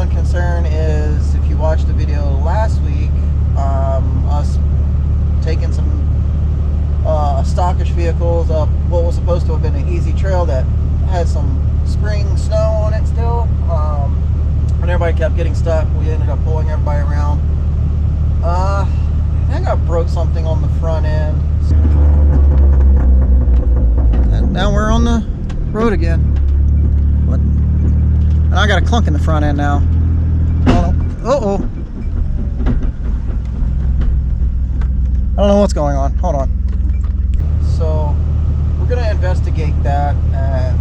one concern is, if you watched the video last week, us taking some stockish vehicles up what was supposed to have been an easy trail that had some spring snow on it still, and everybody kept getting stuck. We ended up pulling everybody around. I think I broke something on the front end, and now we're on the road again. What? And I got a clunk in the front end now. Uh-oh. I don't know what's going on. Hold on. So we're gonna investigate that and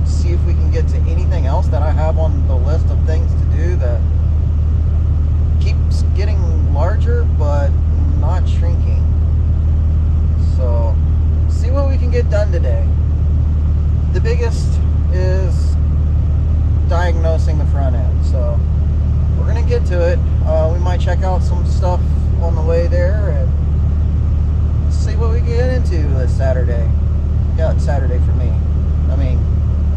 see if we can get to anything else that I have on the list of things to do that keeps getting larger but not shrinking. So see what we can get done today. The biggest is diagnosing the front end, so we're gonna get to it. We might check out some stuff on the way there and see what we can get into this Saturday. Yeah, it's Saturday for me. I mean,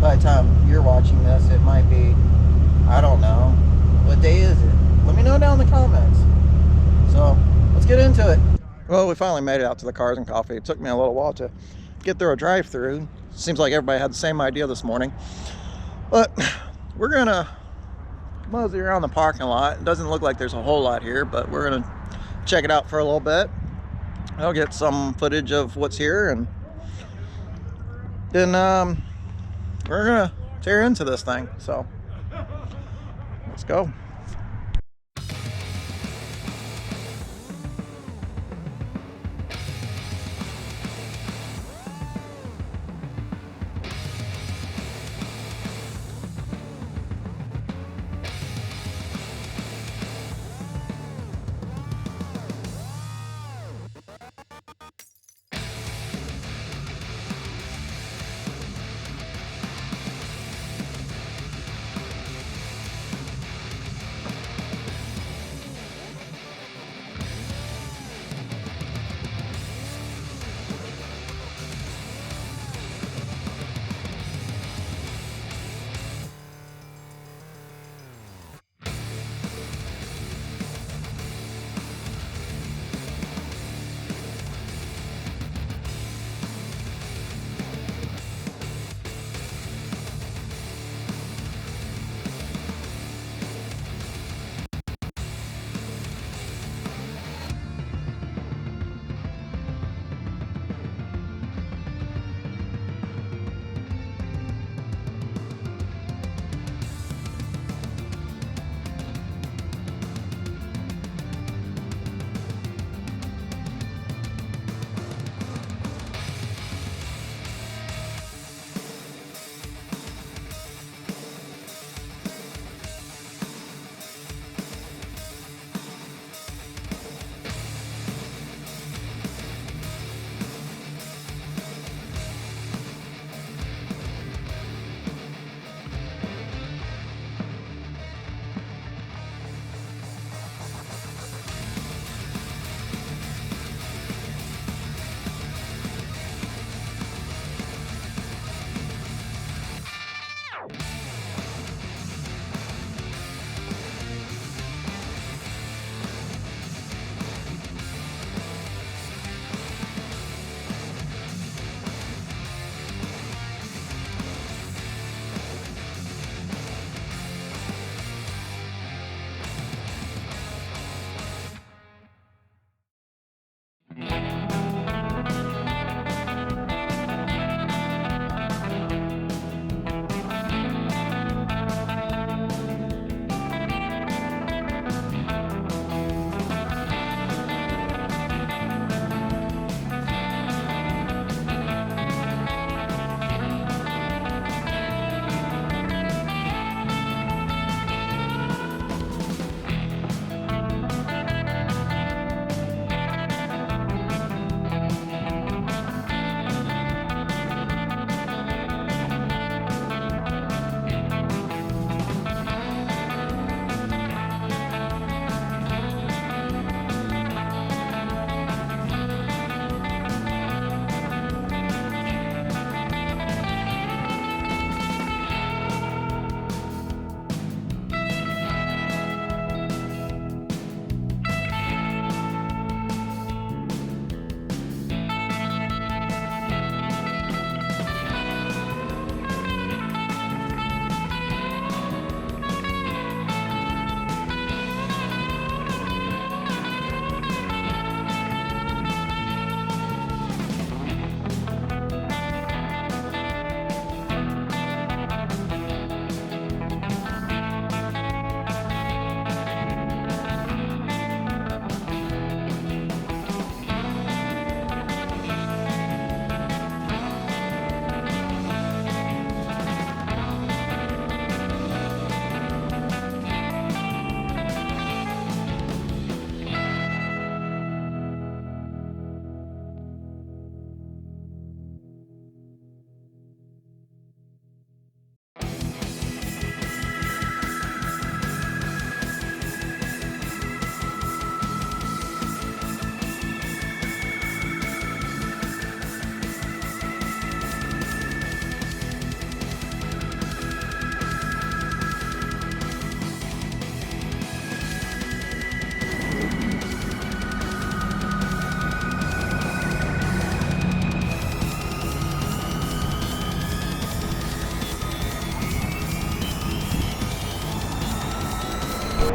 by the time you're watching this, it might be, I don't know, what day is it? Let me know down in the comments. So let's get into it. Well, we finally made it out to the Cars and Coffee. It took me a little while to get through a drive-through. Seems like everybody had the same idea this morning, but we're gonna mosey around the parking lot. It doesn't look like there's a whole lot here, but we're gonna check it out for a little bit. I'll get some footage of what's here, and then we're gonna tear into this thing. So let's go.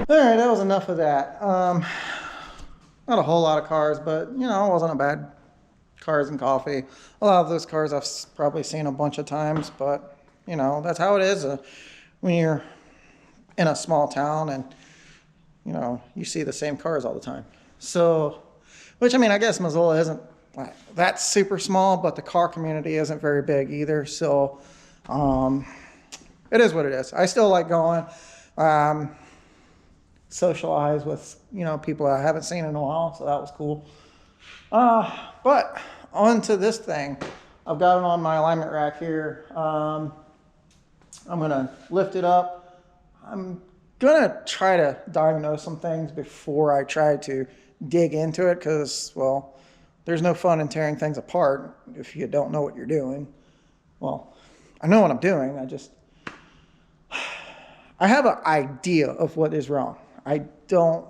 right, that was enough of that. Not a whole lot of cars, but you know, it wasn't a bad cars and coffee. A lot of those cars I've probably seen a bunch of times, but you know, that's how it is when you're in a small town and you know, you see the same cars all the time. So, which I mean, I guess Missoula isn't like that super small, but the car community isn't very big either. So, it is what it is. I still like going, socialize with, you know, people I haven't seen in a while. So that was cool. But on to this thing. I've got it on my alignment rack here. I'm going to lift it up. I'm going to try to diagnose some things before I try to dig into it because, well, there's no fun in tearing things apart if you don't know what you're doing. Well, I know what I'm doing. I have an idea of what is wrong. I don't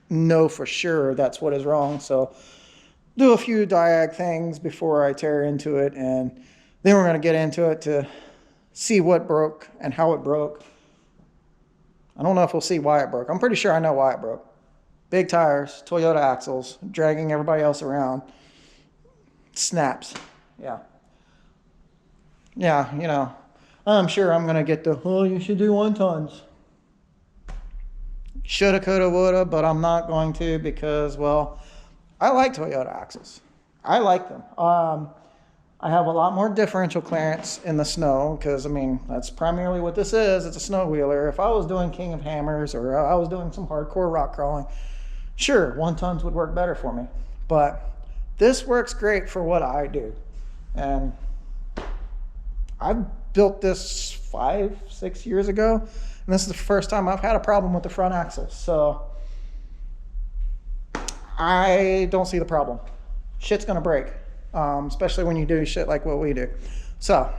know for sure that's what is wrong. So do a few diag things before I tear into it. And then we're going to get into it to see what broke and how it broke. I don't know if we'll see why it broke. I'm pretty sure I know why it broke. Big tires, Toyota axles, dragging everybody else around. Snaps. Yeah. Yeah, you know, I'm sure I'm going to get the, oh, you should do 1 tons. Shoulda, coulda, woulda, but I'm not going to because, well, I like Toyota axles. I like them. I have a lot more differential clearance in the snow because, I mean, that's primarily what this is. It's a snow wheeler. If I was doing King of Hammers or I was doing some hardcore rock crawling, sure, 1 tons would work better for me. But this works great for what I do. And I built this 5-6 years ago, and this is the first time I've had a problem with the front axle. So I don't see the problem. Shit's gonna break, especially when you do shit like what we do. So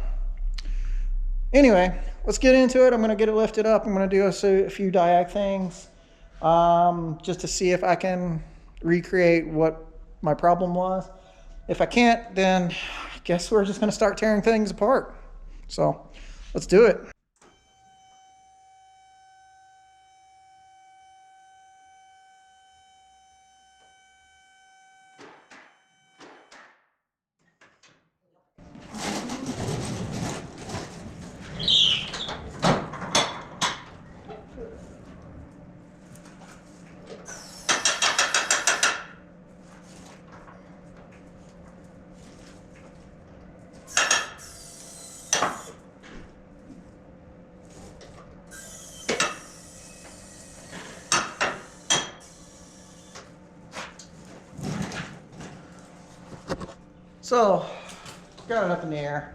anyway, let's get into it. I'm gonna get it lifted up. I'm gonna do a few diag things just to see if I can recreate what my problem was. If I can't, then I guess we're just gonna start tearing things apart. So let's do it. So, got it up in the air.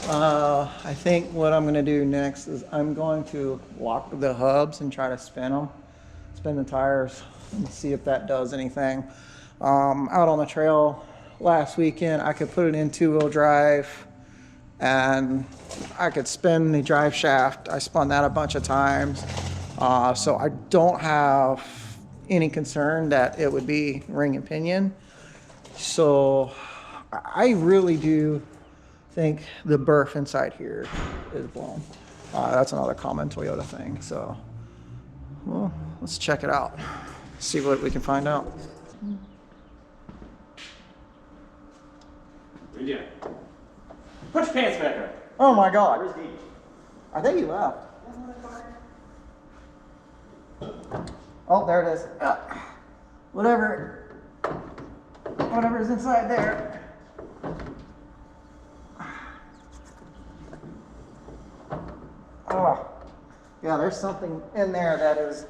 I think what I'm going to do next is I'm going to lock the hubs and try to spin them, spin the tires, and see if that does anything. Out on the trail last weekend, I could put it in 2-wheel drive and I could spin the drive shaft. I spun that a bunch of times. So I don't have any concern that it would be ring and pinion. So I really do think the berth inside here is blown. That's another common Toyota thing. So, well, let's check it out. See what we can find out. What are you doing? Put your pants back up. Oh my God. Where's Dee? I think he left. Oh, there it is. Whatever's inside there. Oh, yeah, there's something in there that is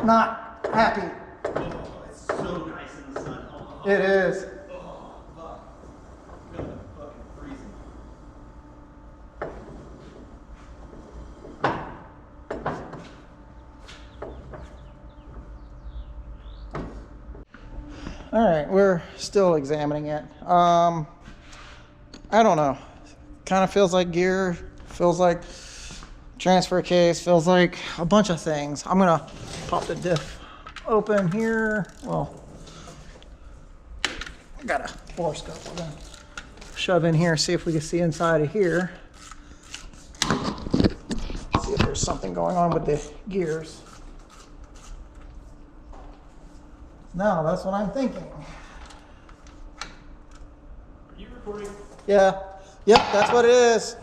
not happy. Oh, it's so nice in the sun. Oh, It is. oh fuck. I'm gonna fucking freezing. All right, we're still examining it. I don't know. Kind of feels like gear, feels like transfer case, feels like a bunch of things. I'm gonna pop the diff open here. Well, I got a borescope. We're gonna shove in here, see if we can see inside of here. See if there's something going on with the gears. No, that's what I'm thinking. Are you recording? Yeah. Yep, that's what it is.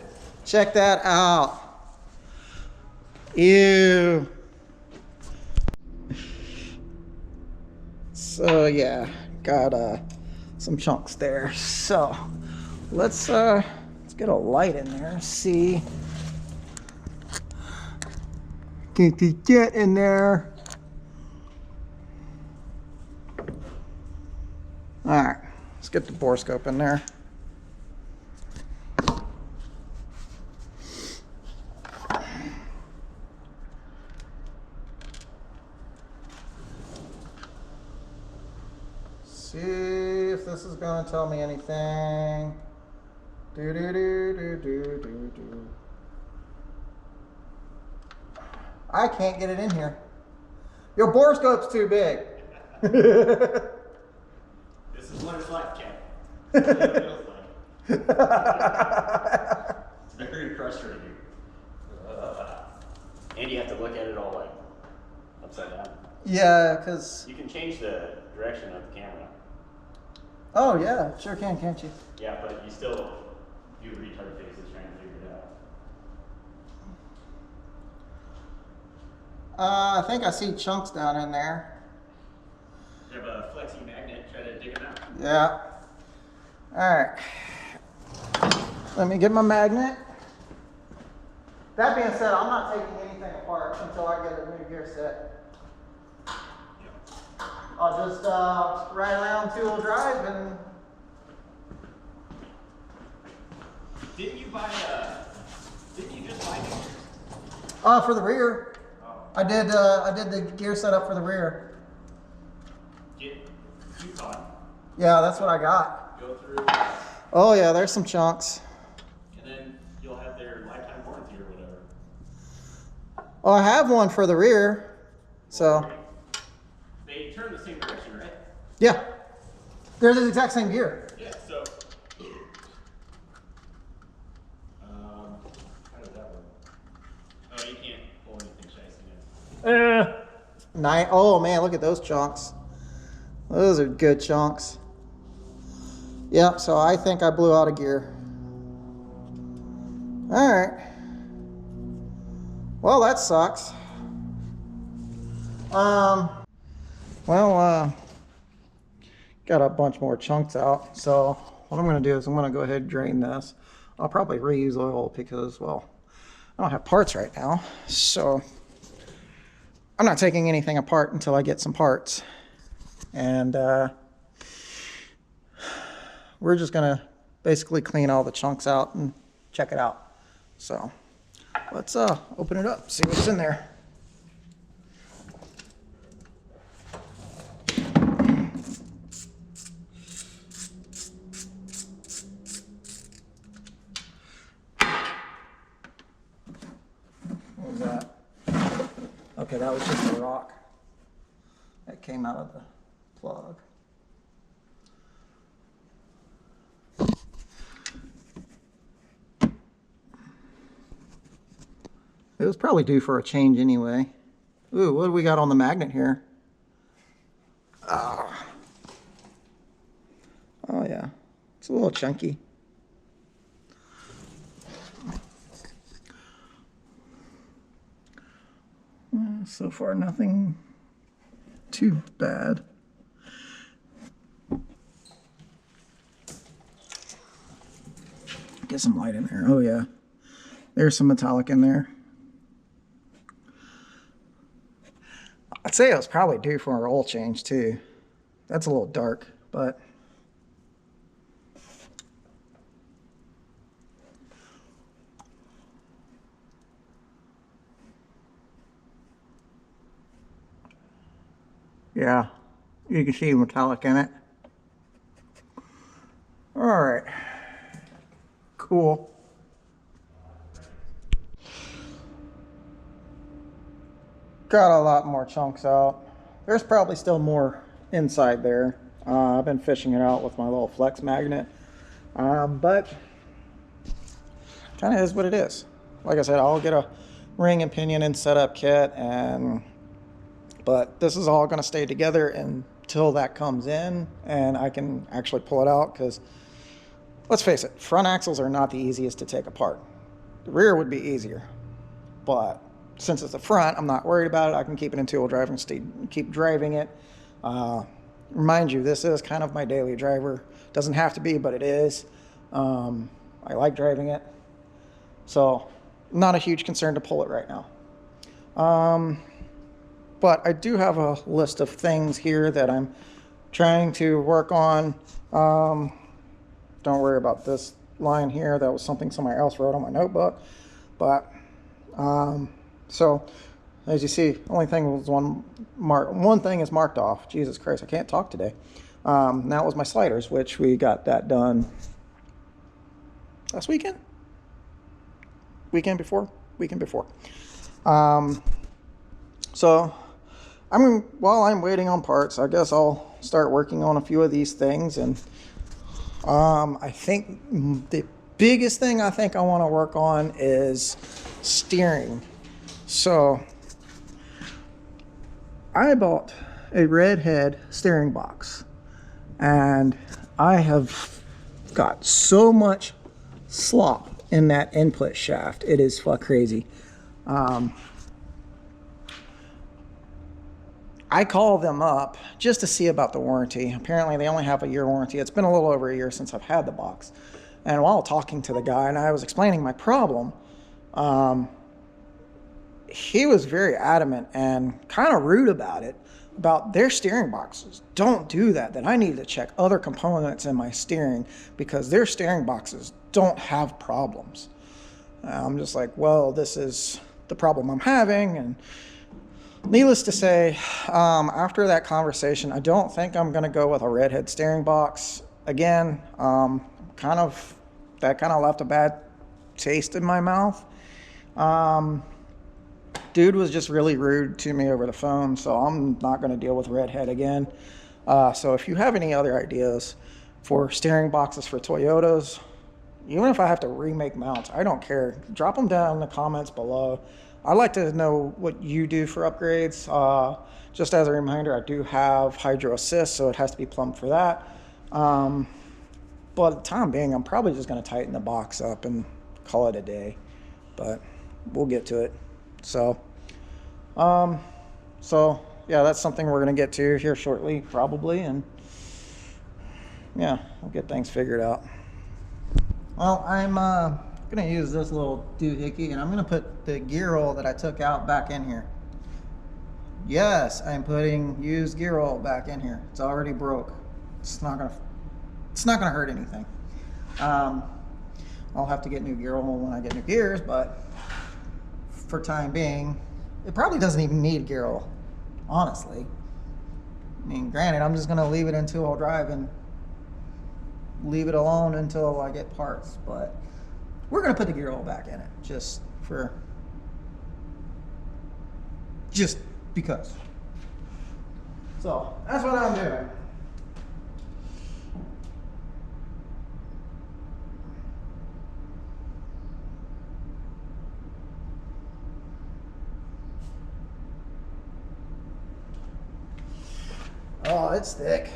Check that out. Ew. So yeah, got some chunks there. So let's get a light in there. See. Can you get in there? All right, let's get the borescope in there. See if this is going to tell me anything. Do do do do do do do. I can't get it in here. Your borescope's too big. This is what it's like, Cat. This is what it feels like. It's very frustrating. And you have to look at it all like upside down. Yeah, because... You can change the direction of the camera. Oh, yeah, sure can, can't you? Yeah, but you still do retard faces trying to figure it out. I think I see chunks down in there. You have a flexi magnet, try to dig them out. Yeah. All right. Let me get my magnet. That being said, I'm not taking anything apart until I get a new gear set. I'll just ride around two-wheel drive and... Didn't you just buy new gears? For the rear. Oh. I did the gear setup for the rear. Get Yukon. Yeah, that's what I got. Go through, Oh yeah, there's some chunks. and then you'll have their lifetime warranty or whatever. Oh, I have one for the rear. So, They turn the same direction, right? yeah. They're the exact same gear. Yeah, so. How does that work? Oh, you can't pull anything shiesty in. Oh man, look at those chunks. Those are good chunks. Yep, so I think I blew out a gear. All right. Well, that sucks. Got a bunch more chunks out. So what I'm gonna do is I'm gonna go ahead and drain this. I'll probably reuse oil because, well, I don't have parts right now. So I'm not taking anything apart until I get some parts. And we're just gonna basically clean all the chunks out and check it out. So let's open it up, see what's in there. What was that? Okay, that was just a rock that came out of the plug. It was probably due for a change anyway. Ooh, what do we got on the magnet here? Oh, oh yeah, it's a little chunky. So far, nothing too bad. Get some light in there. Oh yeah, there's some metallic in there. I'd say it was probably due for an oil change too. That's a little dark, but yeah, you can see metallic in it. All right, cool. Got a lot more chunks out. There's probably still more inside there. I've been fishing it out with my little flex magnet, but kind of is what it is. Like I said, I'll get a ring and pinion and setup kit, but this is all going to stay together until that comes in and I can actually pull it out, because let's face it, front axles are not the easiest to take apart. The rear would be easier, but since it's the front, I'm not worried about it. I can keep it in two-wheel drive and keep driving it. Remind you, this is kind of my daily driver. Doesn't have to be, but it is. I like driving it, so not a huge concern to pull it right now. But I do have a list of things here that I'm trying to work on. Don't worry about this line here. That was something somebody else wrote on my notebook. But so as you see, only thing was one thing is marked off. Jesus Christ, I can't talk today. That was my sliders, which we got that done last weekend. Weekend before. So while I'm waiting on parts, I guess I'll start working on a few of these things. And I think the biggest thing I think I want to work on is steering. So I bought a redhead steering box, and I have got so much slop in that input shaft. It is fuck crazy. I call them up just to see about the warranty. Apparently they only have a year warranty. It's been a little over a year since I've had the box. And while talking to the guy and I was explaining my problem, he was very adamant and kind of rude about it, about their steering boxes. Don't do that, that I need to check other components in my steering because their steering boxes don't have problems. I'm just like, well, this is the problem I'm having. And needless to say, after that conversation, I don't think I'm going to go with a redhead steering box again. That kind of left a bad taste in my mouth. Dude was just really rude to me over the phone, so I'm not going to deal with redhead again. So if you have any other ideas for steering boxes for Toyotas, even if I have to remake mounts, I don't care. Drop them down in the comments below. I'd like to know what you do for upgrades. Just as a reminder, I do have hydro assist, so it has to be plumbed for that. But at the time being, I'm probably just going to tighten the box up and call it a day. But we'll get to it. So yeah, that's something we're going to get to here shortly, probably. And yeah, we'll get things figured out. Well, I'm going to use this little doohickey, and I'm going to put the gear oil that I took out back in here. Yes, I'm putting used gear oil back in here. It's already broke. It's not going to hurt anything. I'll have to get new gear oil when I get new gears, but for time being, it probably doesn't even need gear oil, honestly. I mean, granted, I'm just going to leave it in two-wheel drive and leave it alone until I get parts, but we're going to put the gear oil back in it just because. So that's what I'm doing. Oh, it's thick.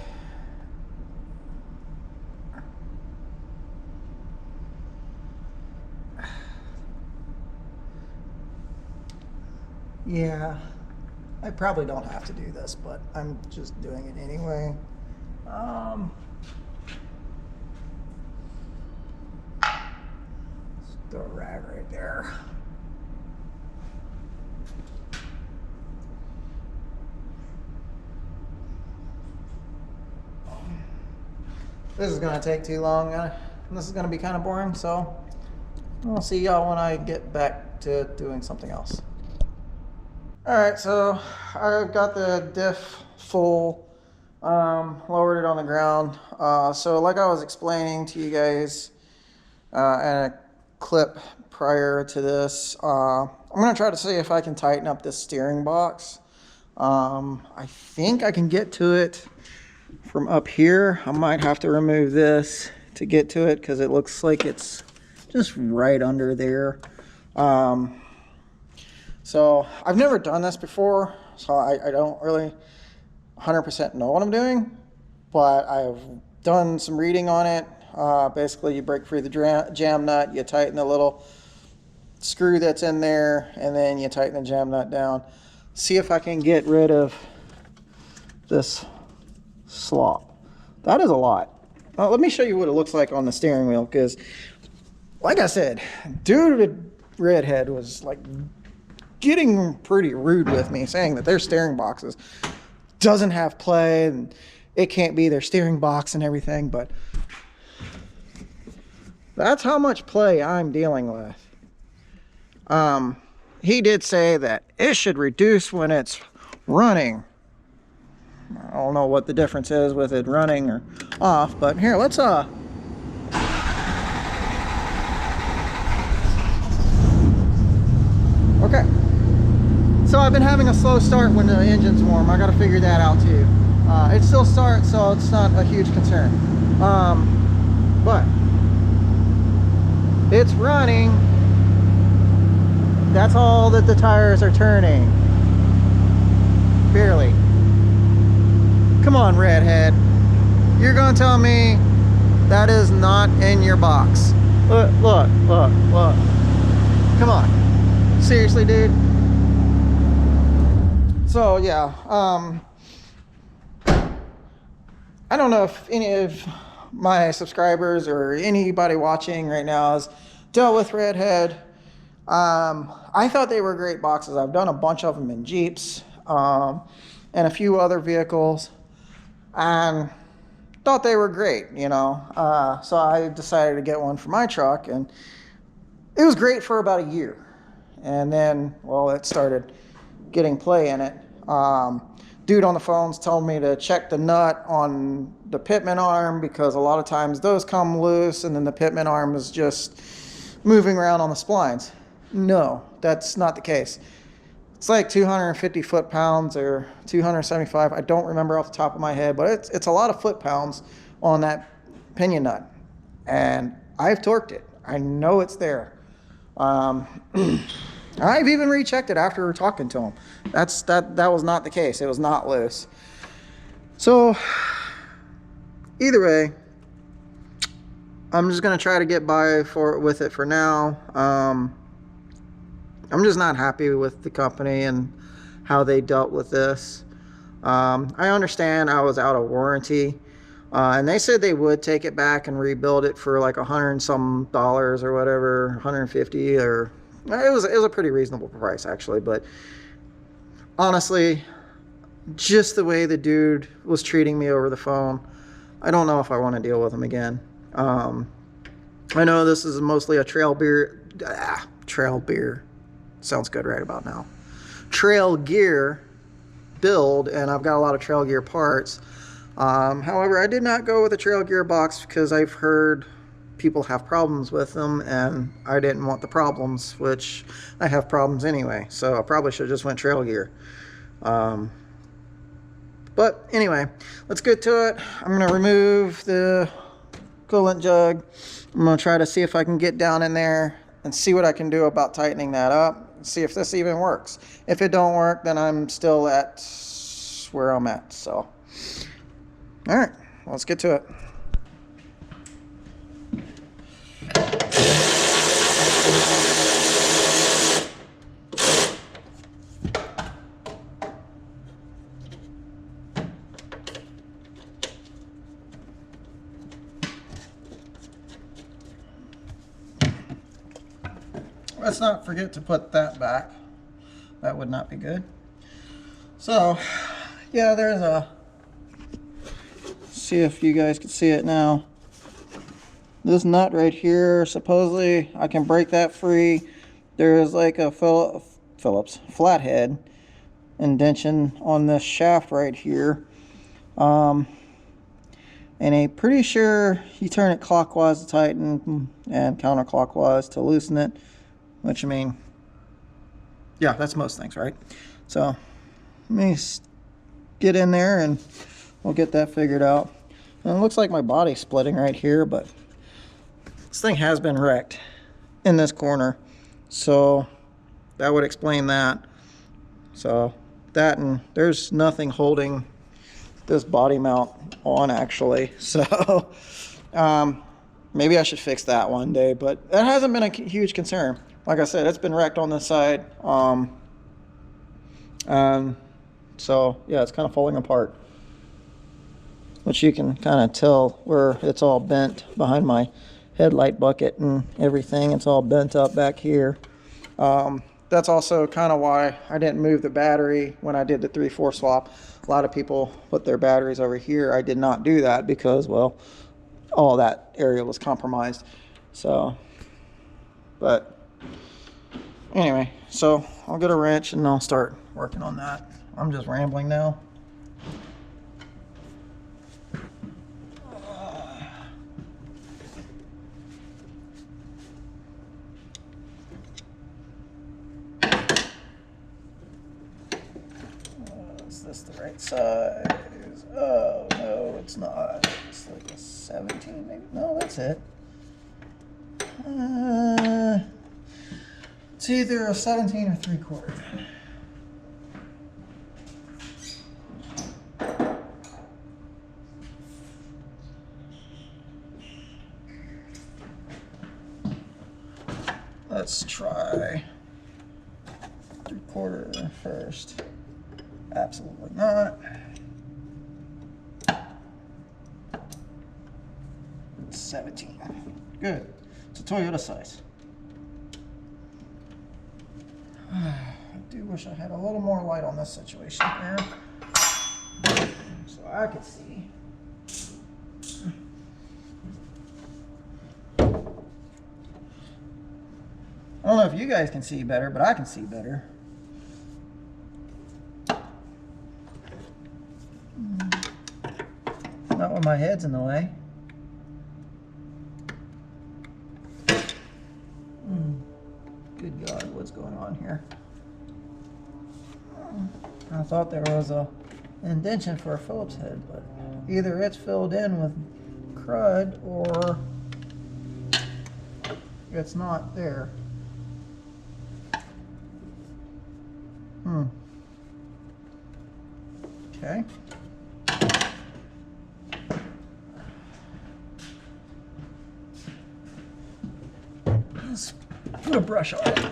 Yeah, I probably don't have to do this, but I'm just doing it anyway. Just throw a rag right there. This is going to take too long. This is going to be kind of boring, so I'll see y'all when I get back to doing something else. Alright, so I've got the diff full, lowered it on the ground. So like I was explaining to you guys in a clip prior to this, I'm going to try to see if I can tighten up this steering box. I think I can get to it from up here. I might have to remove this to get to it because it looks like it's just right under there. So I've never done this before, so I don't really 100% know what I'm doing, but I've done some reading on it. Basically, you break free the jam nut, you tighten the little screw that's in there, and then you tighten the jam nut down. See if I can get rid of this slop. That is a lot. Let me show you what it looks like on the steering wheel, because like I said, dude Redhead was like getting pretty rude with me, saying that their steering boxes doesn't have play and it can't be their steering box and everything, but that's how much play I'm dealing with. He did say that it should reduce when it's running. I don't know what the difference is with it running or off, but here, let's okay. So I've been having a slow start when the engine's warm. I got to figure that out too. It still starts, so it's not a huge concern. But it's running. That's all that the tires are turning. Barely. Come on, Redhead. You're gonna tell me that is not in your box? Look, look, look, look. Come on. Seriously, dude? So, yeah. I don't know if any of my subscribers or anybody watching right now has dealt with Redhead. I thought they were great boxes. I've done a bunch of them in Jeeps and a few other vehicles, and thought they were great, you know. So I decided to get one for my truck, and it was great for about a year. And then, well, it started getting play in it. Dude on the phones told me to check the nut on the pitman arm, because a lot of times those come loose and then the pitman arm is just moving around on the splines. No, that's not the case. It's like 250 foot-pounds or 275. I don't remember off the top of my head, but it's a lot of foot-pounds on that pinion nut. And I've torqued it. I know it's there. I've even rechecked it after talking to him. That was not the case. It was not loose. So either way, I'm just gonna try to get by with it for now. I'm just not happy with the company and how they dealt with this. I understand I was out of warranty, and they said they would take it back and rebuild it for like $100 and some or whatever, 150, or it was a pretty reasonable price actually. But honestly, just the way the dude was treating me over the phone, I don't know if I want to deal with him again. I know this is mostly a trail beer sounds good right about now, trail gear build, and I've got a lot of trail gear parts. However, I did not go with a trail gear box because I've heard people have problems with them, and I didn't want the problems, which I have problems anyway, so I probably should have just went trail gear. But anyway, let's get to it. I'm going to remove the coolant jug. I'm going to try to see if I can get down in there and see what I can do about tightening that up. See if this even works. If it don't work, then I'm still at where I'm at. So, all right, let's get to it. Let's not forget to put that back. That would not be good. So, yeah, there's a, see if you guys can see it now. This nut right here, supposedly I can break that free. There's like a Phillips flathead indentation on this shaft right here. And I'm pretty sure you turn it clockwise to tighten and counterclockwise to loosen it. Which, I mean, yeah, that's most things, right? So let me get in there and we'll get that figured out. And it looks like my body's splitting right here, but this thing has been wrecked in this corner. So that would explain that. So that, and there's nothing holding this body mount on actually. So maybe I should fix that one day, but that hasn't been a huge concern. Like I said, it's been wrecked on this side. So yeah, it's kind of falling apart, which you can kind of tell where it's all bent behind my headlight bucket and everything. It's all bent up back here. That's also kind of why I didn't move the battery when I did the 3-4 swap. A lot of people put their batteries over here. I did not do that because, well, all that area was compromised. So, but anyway, so I'll get a wrench and I'll start working on that. I'm just rambling now. Is this the right size? Oh, no, it's not. It's like a 17 maybe. No, that's it. It's either a 17 or 3/4. Let's try 3/4 first. Absolutely not. It's 17. Good. It's a Toyota size. I do wish I had a little more light on this situation here, so I could see. I don't know if you guys can see better, but I can see better. Not when my head's in the way. Good God, what's going on here? I thought there was a indentation for a Phillips head, but either it's filled in with crud or it's not there. Okay. Let's put a brush on it.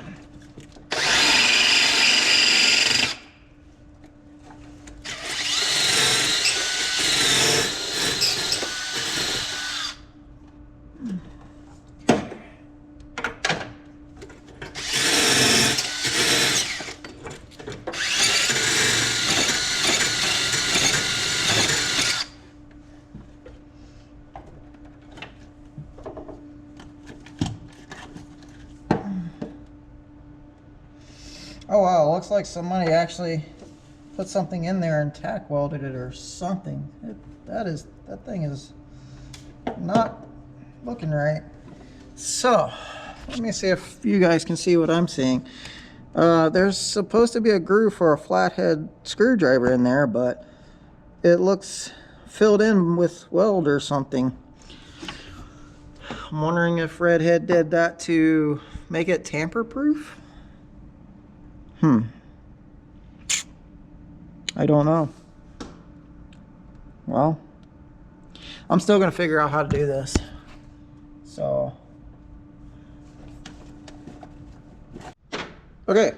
Oh wow, looks like somebody actually put something in there and tack welded it or something. That thing is not looking right. So, let me see if you guys can see what I'm seeing. There's supposed to be a groove for a flathead screwdriver in there, but it looks filled in with weld or something. I'm wondering if Redhead did that to make it tamper-proof? I don't know. Well, I'm still gonna figure out how to do this. So, okay,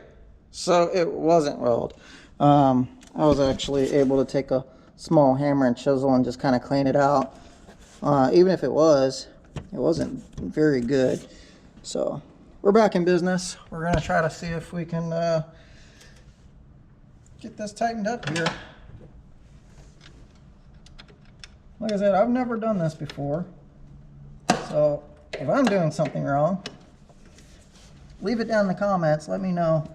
so it wasn't weld. I was actually able to take a small hammer and chisel and just kind of clean it out. Even if it wasn't very good. So, we're back in business. We're gonna try to see if we can get this tightened up here. Like I said, I've never done this before. So if I'm doing something wrong, leave it down in the comments. Let me know.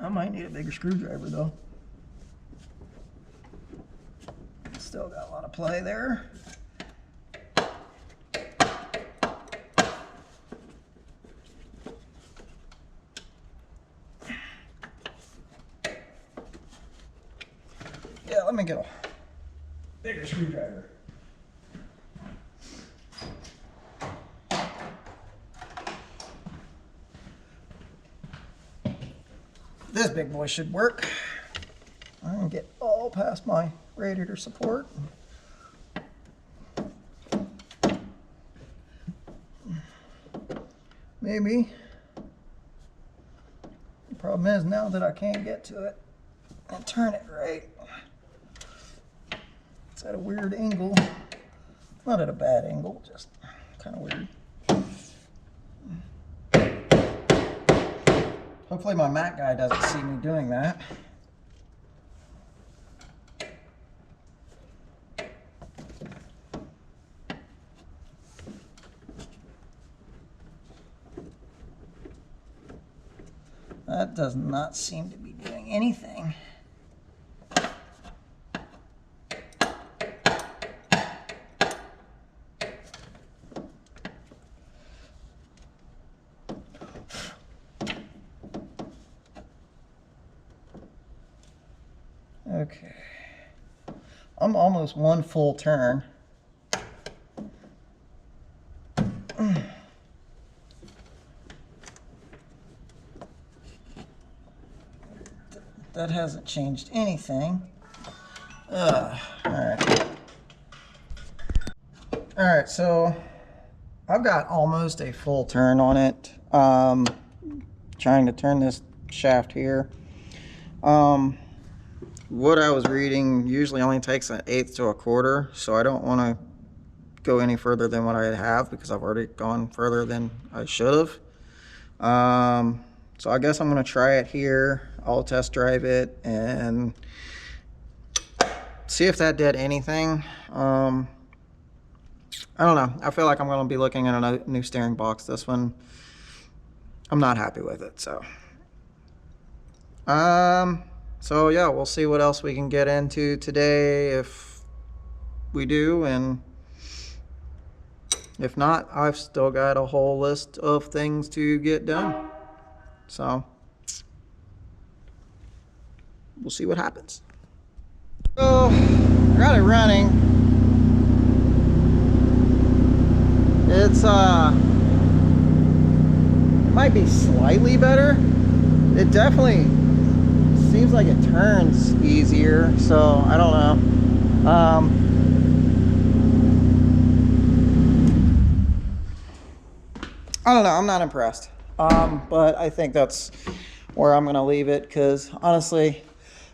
I might need a bigger screwdriver though. Still got a lot of play there. Yeah, let me get a bigger screwdriver. screwdriver. This big boy should work. I can get all past my radiator support. Maybe. The problem is now that I can't get to it and turn it right. It's at a weird angle. Not at a bad angle, just kind of weird. Hopefully my Mac guy doesn't see me doing that. That does not seem to be doing anything. Okay, I'm almost one full turn. That hasn't changed anything. All right, so I've got almost a full turn on it. Trying to turn this shaft here. What I was reading usually only takes 1/8 to 1/4, so I don't want to go any further than what I have because I've already gone further than I should have. So I guess I'm going to try it here. I'll test drive it and see if that did anything. I don't know. I feel like I'm going to be looking at a new steering box. This one, I'm not happy with it. So yeah, we'll see what else we can get into today if we do, and if not, I've still got a whole list of things to get done. So we'll see what happens. So I got it running. It's it might be slightly better. It definitely seems like it turns easier, so I don't know. I don't know, I'm not impressed. But I think that's where I'm gonna leave it, because honestly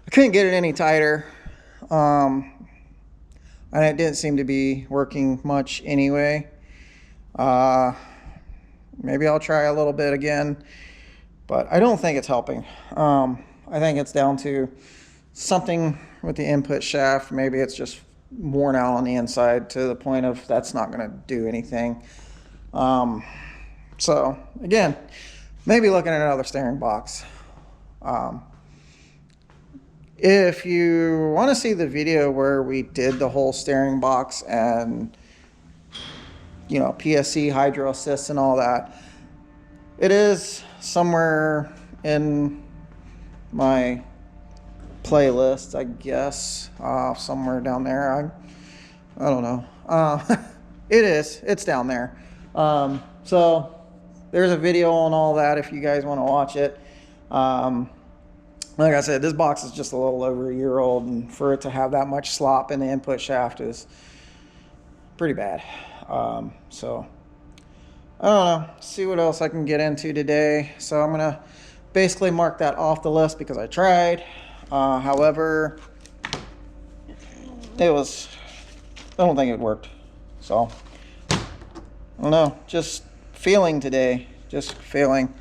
I couldn't get it any tighter, and it didn't seem to be working much anyway. Maybe I'll try a little bit again, but I don't think it's helping. I think it's down to something with the input shaft. Maybe it's just worn out on the inside to the point of that's not going to do anything. So again, maybe looking at another steering box. If you want to see the video where we did the whole steering box and, you know, PSC, hydro assist and all that, it is somewhere in my playlist, I guess, somewhere down there. I don't know. It's down there. So there's a video on all that if you guys want to watch it. Like I said, this box is just a little over a year old, and for it to have that much slop in the input shaft is pretty bad. So I don't know, see what else I can get into today. So I'm gonna basically mark that off the list because I tried. However, I don't think it worked. So I don't know, just failing today, just failing.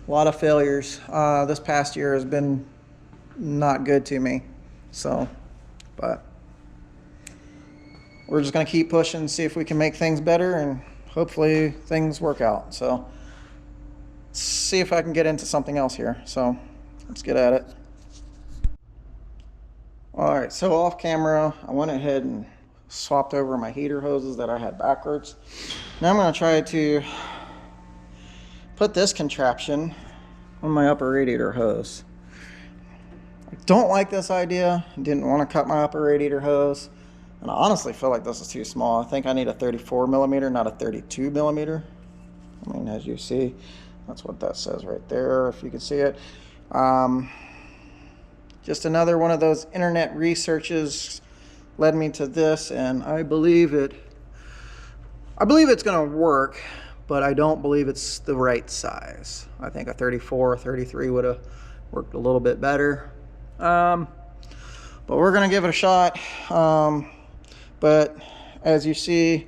A lot of failures. This past year has been not good to me. So, but we're just gonna keep pushing, see if we can make things better, and hopefully things work out. So let's see if I can get into something else here. So let's get at it. All right, so off camera, I went ahead and swapped over my heater hoses that I had backwards. Now I'm gonna try to put this contraption on my upper radiator hose. I don't like this idea. I didn't want to cut my upper radiator hose. And I honestly feel like this is too small. I think I need a 34 millimeter, not a 32 millimeter. I mean, as you see, that's what that says right there, if you can see it. Just another one of those internet researches led me to this, and I believe it's going to work, but I don't believe it's the right size. I think a 34 or 33 would have worked a little bit better. But we're going to give it a shot. But as you see,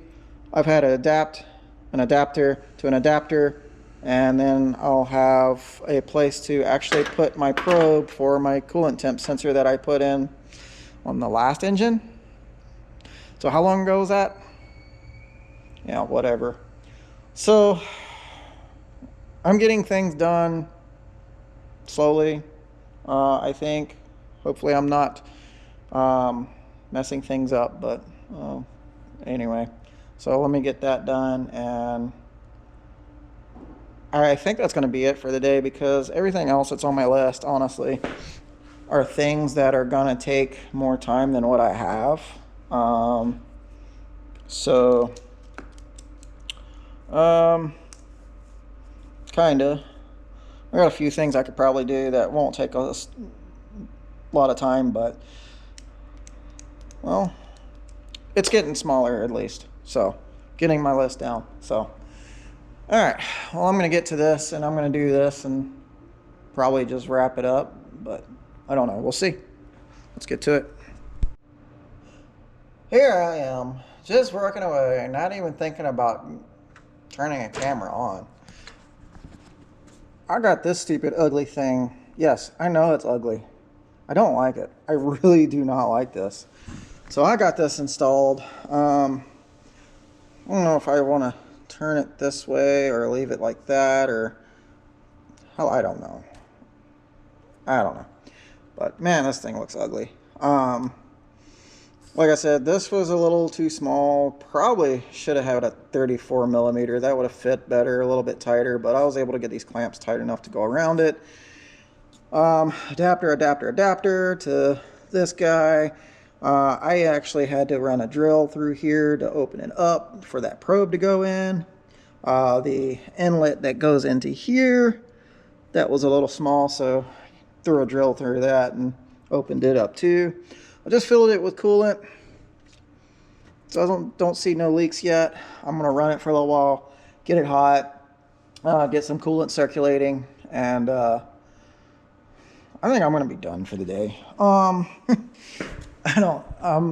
I've had to adapt an adapter to an adapter, and then I'll have a place to actually put my probe for my coolant temp sensor that I put in on the last engine. So how long ago was that? Yeah, whatever. So I'm getting things done slowly. I think hopefully I'm not messing things up, but anyway, so let me get that done, and I think that's going to be it for the day, because everything else that's on my list, honestly, are things that are going to take more time than what I have. Kinda. I got a few things I could probably do that won't take a lot of time, but, well, it's getting smaller at least. So, getting my list down. So, alright, well, I'm going to get to this, and I'm going to do this and probably just wrap it up, but I don't know. We'll see. Let's get to it. Here I am, just working away, not even thinking about turning a camera on. I got this stupid ugly thing. Yes, I know it's ugly. I don't like it. I really do not like this. So I got this installed. I don't know if I want to turn it this way or leave it like that, or hell, I don't know. But man, this thing looks ugly. Like I said, this was a little too small. Probably should have had a 34 millimeter. That would have fit better, a little bit tighter, but I was able to get these clamps tight enough to go around it. Adapter to this guy. I actually had to run a drill through here to open it up for that probe to go in. The inlet that goes into here, that was a little small, so threw a drill through that and opened it up too. I just filled it with coolant, so I don't see no leaks yet. I'm gonna run it for a little while, get it hot, get some coolant circulating, and I think I'm gonna be done for the day. I don't,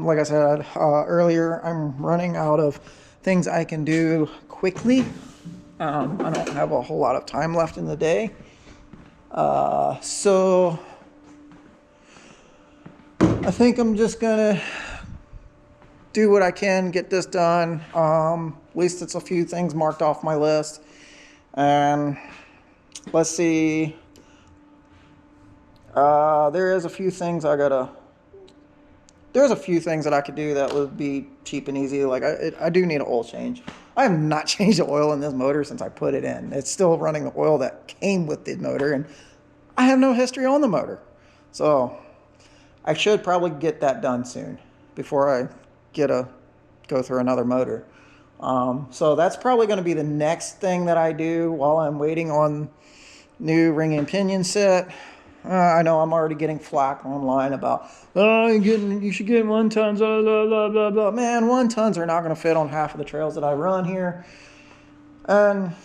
like I said earlier, I'm running out of things I can do quickly. I don't have a whole lot of time left in the day. So I think I'm just gonna do what I can, get this done. At least it's a few things marked off my list. And let's see. There's a few things that I could do that would be cheap and easy. Like I do need an oil change. I have not changed the oil in this motor since I put it in. It's still running the oil that came with the motor, and I have no history on the motor. So I should probably get that done soon before I go through another motor. So that's probably going to be the next thing that I do while I'm waiting on new ring and pinion set. I know I'm already getting flack online about, you should get 1 tons, blah, blah, blah, blah, blah. Man, 1 tons are not going to fit on half of the trails that I run here. And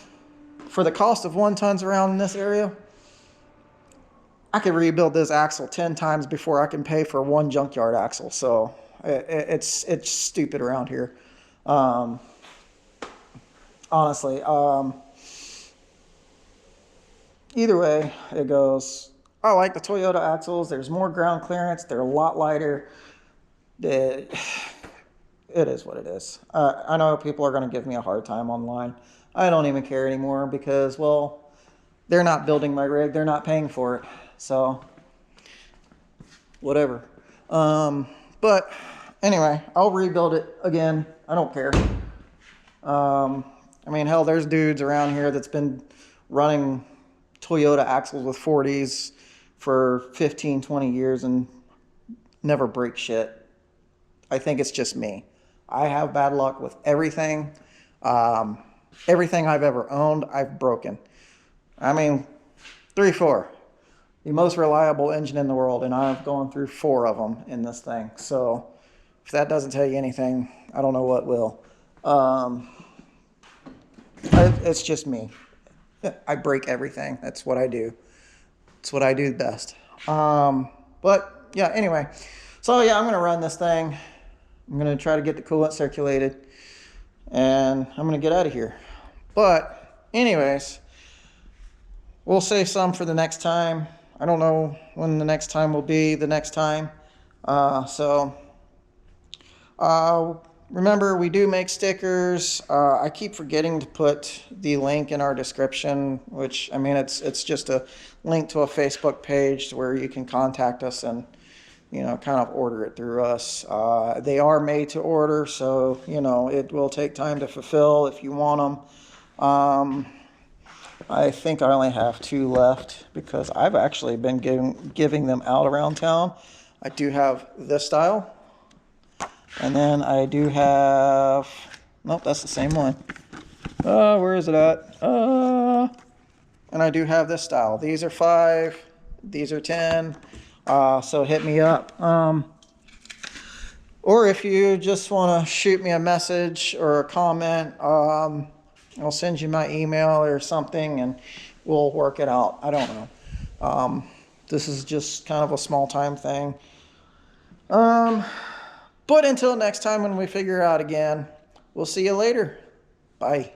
for the cost of 1 tons around in this area, I could rebuild this axle 10 times before I can pay for 1 junkyard axle. So it's stupid around here. Honestly, either way it goes, I like the Toyota axles. There's more ground clearance. They're a lot lighter. It is what it is. I know people are going to give me a hard time online. I don't even care anymore because, well, they're not building my rig. They're not paying for it. So, whatever. But anyway, I'll rebuild it again. I don't care. I mean, hell, there's dudes around here that's been running Toyota axles with 40s for 15, 20 years and never break shit. I think it's just me. I have bad luck with everything. Everything I've ever owned, I've broken. I mean, 3-4. The most reliable engine in the world, and I've gone through 4 of them in this thing. So if that doesn't tell you anything, I don't know what will. It's just me. I break everything. That's what I do. It's what I do best. But yeah, anyway. So yeah, I'm going to run this thing. I'm going to try to get the coolant circulated. And I'm going to get out of here. But anyways, we'll save some for the next time. I don't know when the next time will be the next time. Remember, we do make stickers. I keep forgetting to put the link in our description, which, I mean, it's just a link to a Facebook page where you can contact us and, you know, kind of order it through us. They are made to order, so, you know, it will take time to fulfill if you want them. I think I only have 2 left because I've actually been giving them out around town. I do have this style. And then I do have, nope, that's the same one. Where is it at? And I do have this style. These are 5, these are 10. So hit me up. Or if you just want to shoot me a message or a comment, I'll send you my email or something and we'll work it out. I don't know. This is just kind of a small time thing. But until next time when we figure out again, we'll see you later. Bye.